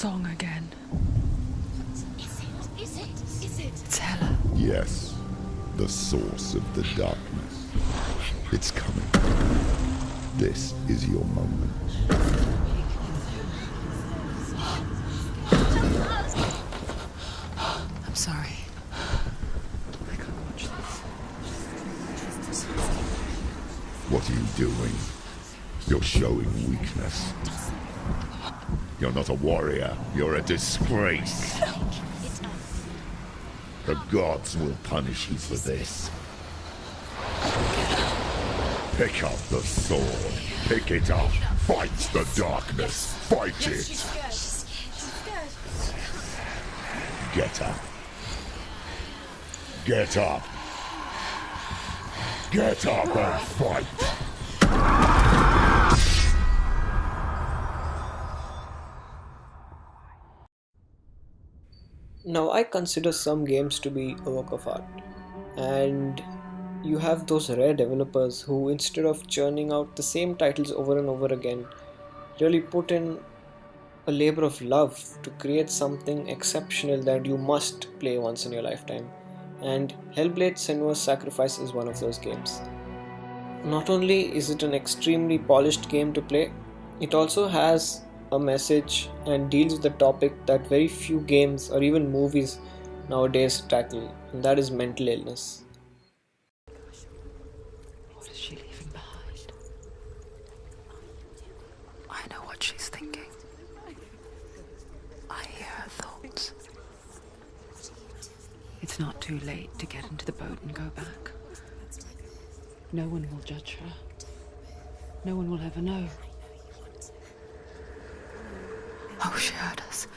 song again. Is it? It's Hella. Yes, the source of the darkness. It's coming. This is your moment. I'm sorry. I can't watch this. What are you doing? You're showing weakness. You're not a warrior. You're a disgrace. The gods will punish you for this. Pick up the sword. Pick it up. Fight the darkness. Fight it. She's scared. Get up. Get up. Get up and fight. Now, I consider some games to be a work of art, and you have those rare developers who, instead of churning out the same titles over and over again, really put in a labor of love to create something exceptional that you must play once in your lifetime. And Hellblade: Senua's Sacrifice is one of those games. Not only is it an extremely polished game to play, it also has a message and deals with the topic that very few games or even movies nowadays tackle, and that is mental illness. What is she leaving behind? I know what she's thinking. I hear her thoughts. It's not too late to get into the boat and go back. No one will judge her. No one will ever know. Oh, she heard us.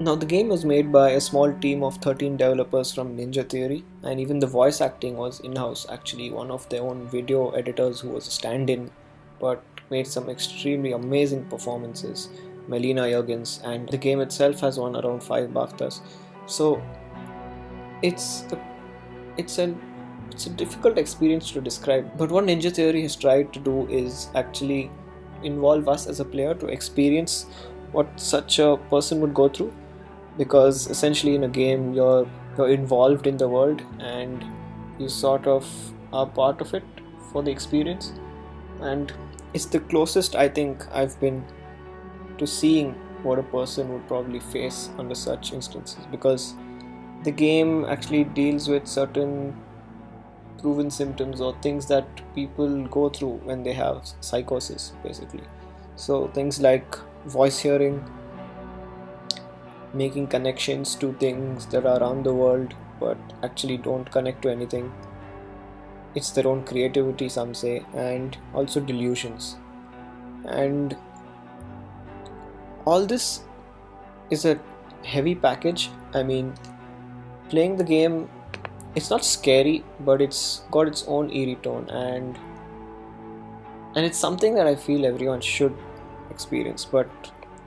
Now, the game was made by a small team of 13 developers from Ninja Theory, and even the voice acting was in-house. Actually, one of their own video editors who was a stand-in but made some extremely amazing performances, Melina Jurgens, and the game itself has won around 5 BAFTAs. So it's a difficult experience to describe, but what Ninja Theory has tried to do is actually involve us as a player to experience what such a person would go through, because essentially in a game you're involved in the world and you sort of are part of it for the experience, and it's the closest I think I've been to seeing what a person would probably face under such instances, because the game actually deals with certain proven symptoms or things that people go through when they have psychosis, basically. So things like voice hearing, making connections to things that are around the world but actually don't connect to anything. It's their own creativity, some say, and also delusions. And all this is a heavy package. I mean, playing the game, it's not scary, but it's got its own eerie tone, and it's something that I feel everyone should experience. But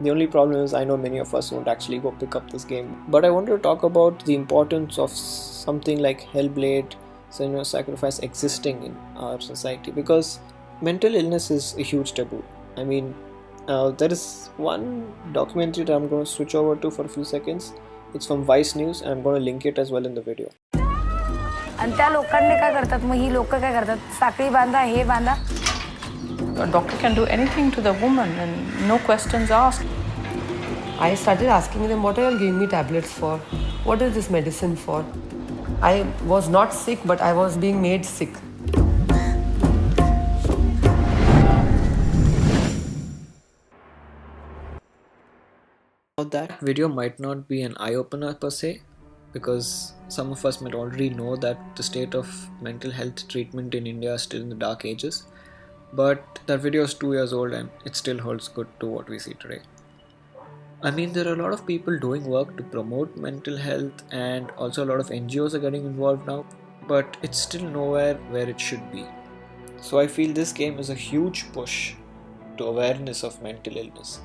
the only problem is I know many of us won't actually go pick up this game. But I wanted to talk about the importance of something like Hellblade: Senua's Sacrifice existing in our society, because mental illness is a huge taboo. I mean, there is one documentary that I'm going to switch over to for a few seconds. It's from Vice News, and I'm going to link it as well in the video. आणि त्या लोकांनी काय करतात, मग ही लोक काय करतात, साखळी बांधा, हे बांधा. A doctor can do anything to the woman and no questions asked. I started asking them, what are you giving me tablets for? What is this medicine for? I was not sick, but I was being made sick. Now, that video might not be an eye-opener per se, because some of us might already know that the state of mental health treatment in India is still in the dark ages. But that video is 2 years old and it still holds good to what we see today. I mean, there are a lot of people doing work to promote mental health, and also a lot of NGOs are getting involved now, but it's still nowhere where it should be. So I feel this game is a huge push to awareness of mental illness,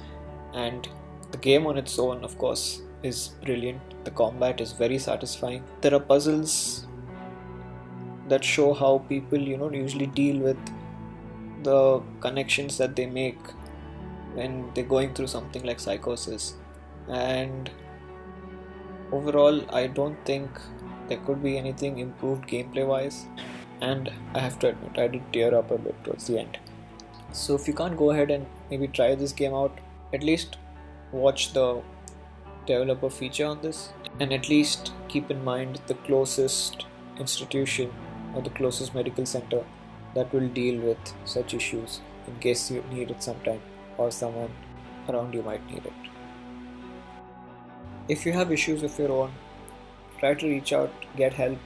and the game on its own, of course, is brilliant. The combat is very satisfying. There are puzzles that show how people, usually deal with the connections that they make when they're going through something like psychosis. And overall, I don't think there could be anything improved gameplay wise, and I have to admit I did tear up a bit towards the end. So if you can't go ahead and maybe try this game out, at least watch the developer feature on this, and at least keep in mind the closest institution or the closest medical center that will deal with such issues in case you need it sometime or someone around you might need it. If you have issues of your own, try to reach out, get help.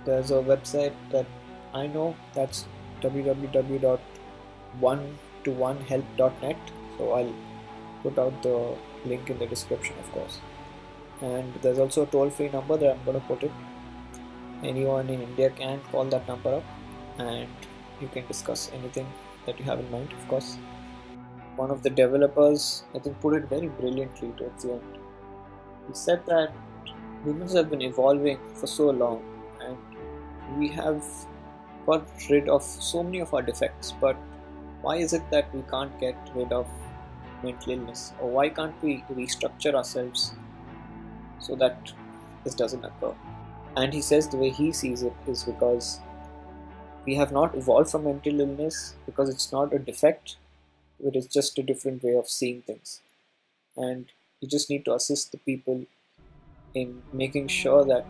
There's a website that I know, that's www.one-to-one-help.net. So I'll put out the link in the description, of course. And there's also a toll-free number that I'm going to put in. Anyone in India can call that number up and you can discuss anything that you have in mind, of course. One of the developers, I think, put it very brilliantly towards the end. He said that humans have been evolving for so long and we have got rid of so many of our defects, but why is it that we can't get rid of mental illness, or why can't we restructure ourselves so that this doesn't occur? And he says the way he sees it is because we have not evolved from mental illness because it's not a defect, but it's just a different way of seeing things. And you just need to assist the people in making sure that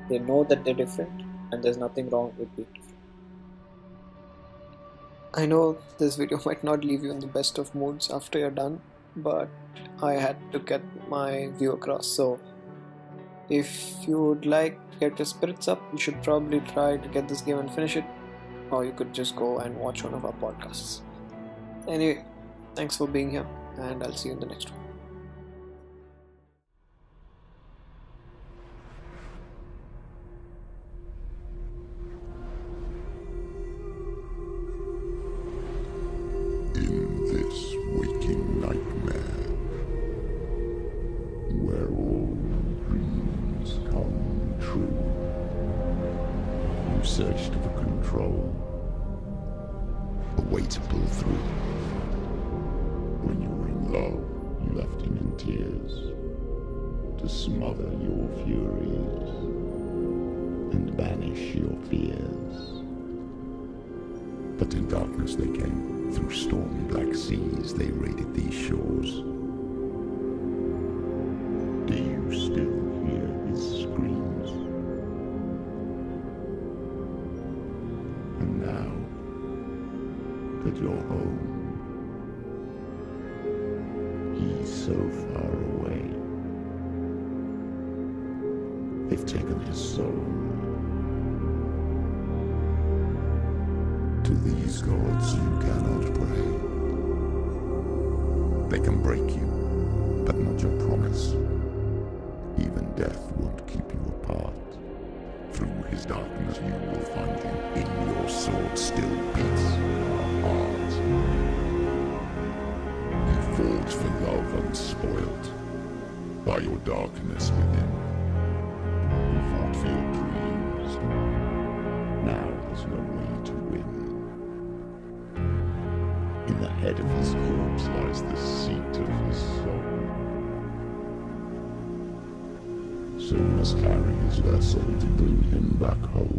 they know that they're different and there's nothing wrong with being different. I know this video might not leave you in the best of moods after you're done, but I had to get my view across. So if you would like to get your spirits up, you should probably try to get this game and finish it, or you could just go and watch one of our podcasts. Anyway, thanks for being here, and I'll see you in the next one. In this waking nightmare, where all dreams come true, you searched for control, a way to pull through. When you were in love, you left him in tears, to smother your furies and banish your fears. But in darkness they came. Through stormy black seas they raided these shores. Do you still hear his screams? And now that you're home, he's so far away. They've taken his soul. To these gods you cannot pray. They can break you, but not your promise. Even death won't keep you apart. Through his darkness you will find him. In your sword still beats your heart. You fought for love unspoilt by your darkness within. You fought for your dreams. Now there's no way to win. In the head of his corpse lies the seat of his soul. So we must carry his vessel to bring him back home.